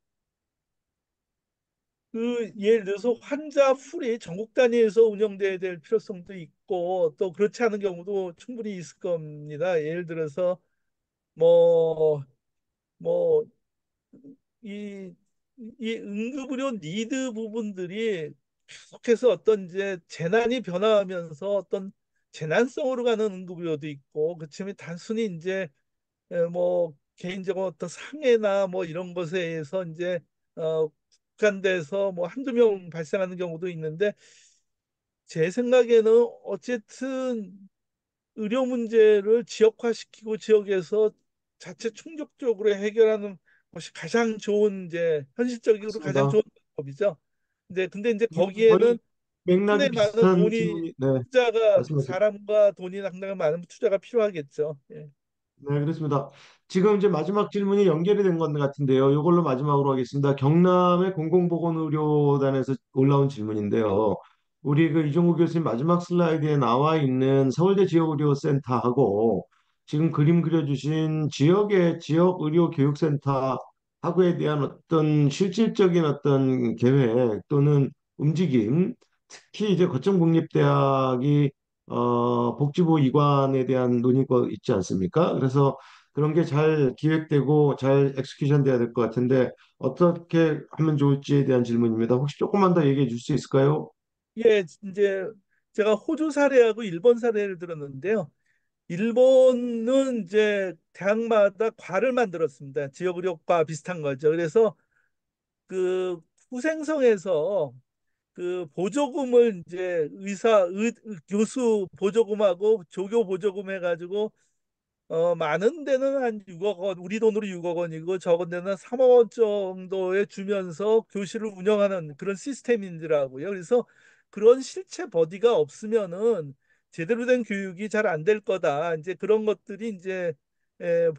예를 들어서 환자 풀이 전국 단위에서 운영돼야 될 필요성도 있고 또 그렇지 않은 경우도 충분히 있을 겁니다. 예를 들어서 뭐 뭐 이 이 응급의료 니드 부분들이 계속해서 어떤 이제 재난이 변화하면서 어떤 재난성으로 가는 응급의료도 있고 그렇지만 단순히 이제 개인적으로 어떤 상해나 뭐 이런 것에 의해서 이제 국한돼서 뭐 한두 명 발생하는 경우도 있는데 제 생각에는 어쨌든 의료 문제를 지역화시키고 지역에서 자체 충족적으로 해결하는 것이 가장 좋은 이제 현실적으로 가장 맞습니다. 좋은 방법이죠. 근데 이제 지금 거의 거기에는 맥락이 상당히 많은 비슷한 질문이, 네, 투자가 말씀하세요. 사람과 돈이 상당히 많은 투자가 필요하겠죠. 예. 네, 그렇습니다. 지금 이제 마지막 질문이 연결이 된 것 같은데요. 이걸로 마지막으로 하겠습니다. 경남의 공공보건의료단에서 올라온 질문인데요. 우리 그 이종국 교수님 마지막 슬라이드에 나와 있는 서울대 지역의료센터하고 지금 그림 그려주신 지역의 지역의료교육센터하고에 대한 어떤 실질적인 어떤 계획 또는 움직임, 특히 이제 거천국립대학이 복지부 이관에 대한 논의가 있지 않습니까? 그래서 그런 게 잘 기획되고 잘 엑스큐션 돼야 될 것 같은데 어떻게 하면 좋을지에 대한 질문입니다. 혹시 조금만 더 얘기해 줄 수 있을까요? 예, 이제 제가 호주 사례하고 일본 사례를 들었는데요. 일본은 이제 대학마다 과를 만들었습니다. 지역의료과 비슷한 거죠. 그래서 그 후생성에서 그 보조금을 이제 교수 보조금하고 조교 보조금 해가지고 많은 데는 한 6억 원, 우리 돈으로 6억 원이고 적은 데는 3억 원 정도에 주면서 교실을 운영하는 그런 시스템인지라고요. 그래서 그런 실체 버디가 없으면은 제대로 된 교육이 잘 안 될 거다. 이제 그런 것들이 이제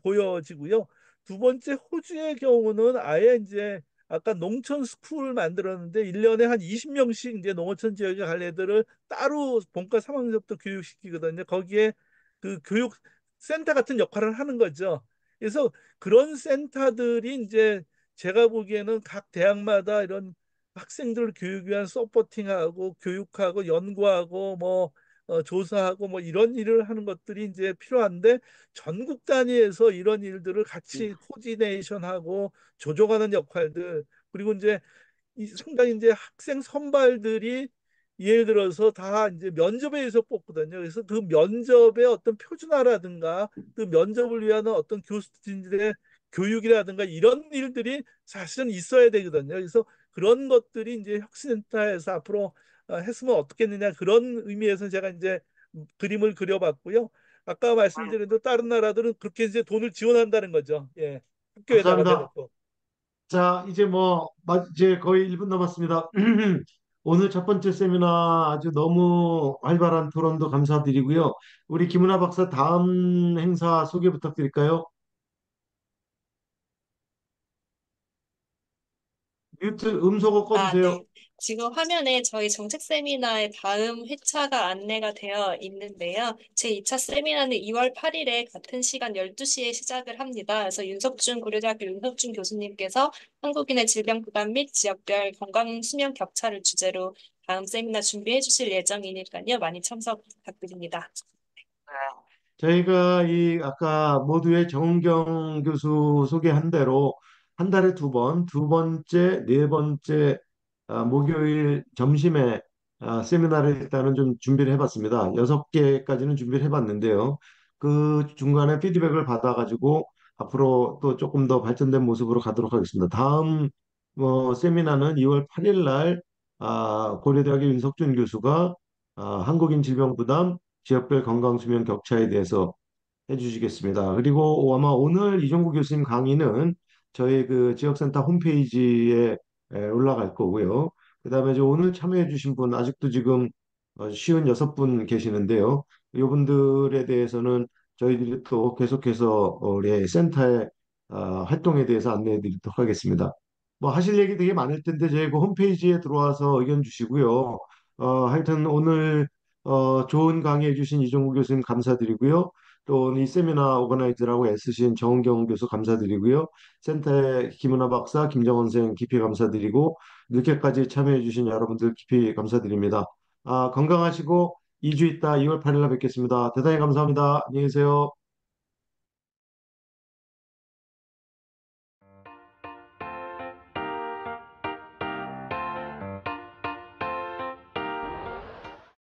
보여지고요. 두 번째 호주의 경우는 아예 이제 아까 농촌 스쿨을 만들었는데 1년에 한 20명씩 이제 농어촌 지역에 갈 애들을 따로 본과 3학년부터 교육시키거든요. 거기에 그 교육 센터 같은 역할을 하는 거죠. 그래서 그런 센터들이 이제 제가 보기에는 각 대학마다 이런 학생들 교육 위한 서포팅하고 교육하고 연구하고 뭐 조사하고 뭐 이런 일을 하는 것들이 이제 필요한데 전국 단위에서 이런 일들을 같이 코디네이션하고 조종하는 역할들 그리고 이제 이 상당히 이제 학생 선발들이 예를 들어서 다 이제 면접에 의해서 뽑거든요. 그래서 그 면접의 어떤 표준화라든가 그 면접을 위한 어떤 교수진들의 교육이라든가 이런 일들이 사실은 있어야 되거든요. 그래서 그런 것들이 이제 혁신센터에서 앞으로 했으면 어떻겠느냐 그런 의미에서 제가 이제 그림을 그려봤고요. 아까 말씀드린 대로 다른 나라들은 그렇게 이제 돈을 지원한다는 거죠. 예, 학교에다가 감사합니다. 대놓고. 자, 이제 이제 거의 1분 남았습니다. 오늘 첫 번째 세미나 아주 너무 활발한 토론도 감사드리고요. 우리 김은하 박사 다음 행사 소개 부탁드릴까요? 뮤트 음소거 아, 꺼주세요. 네. 지금 화면에 저희 정책 세미나의 다음 회차가 안내가 되어 있는데요. 제2차 세미나는 2월 8일에 같은 시간 12시에 시작을 합니다. 그래서 윤석준 고려대학교 윤석준 교수님께서 한국인의 질병 부담 및 지역별 건강 수명 격차를 주제로 다음 세미나 준비해 주실 예정이니까요. 많이 참석 부탁드립니다. 저희가 이 아까 모두의 정은경 교수 소개한 대로 한 달에 두 번, 두 번째, 네 번째 목요일 점심에 세미나를 일단은 좀 준비를 해봤습니다. 6개까지는 준비를 해봤는데요. 그 중간에 피드백을 받아가지고 앞으로 또 조금 더 발전된 모습으로 가도록 하겠습니다. 다음 세미나는 2월 8일 날 고려대학의 윤석준 교수가 한국인 질병 부담 지역별 건강 수면 격차에 대해서 해주시겠습니다. 그리고 아마 오늘 이종구 교수님 강의는 저희 그 지역센터 홈페이지에 올라갈 거고요. 그다음에 이제 오늘 참여해주신 분 아직도 지금 56분 계시는데요. 이분들에 대해서는 저희들이 또 계속해서 우리 센터의 활동에 대해서 안내해드리도록 하겠습니다. 뭐 하실 얘기 되게 많을 텐데 저희 그 홈페이지에 들어와서 의견 주시고요. 하여튼 오늘 좋은 강의 해주신 이종구 교수님 감사드리고요. 또 이 세미나 오거나이즈라고 애쓰신 정은경 교수 감사드리고요. 센터의 김은하 박사, 김정원 선생 깊이 감사드리고 늦게까지 참여해주신 여러분들 깊이 감사드립니다. 건강하시고 2주 있다 2월 8일 날 뵙겠습니다. 대단히 감사합니다. 안녕히 계세요.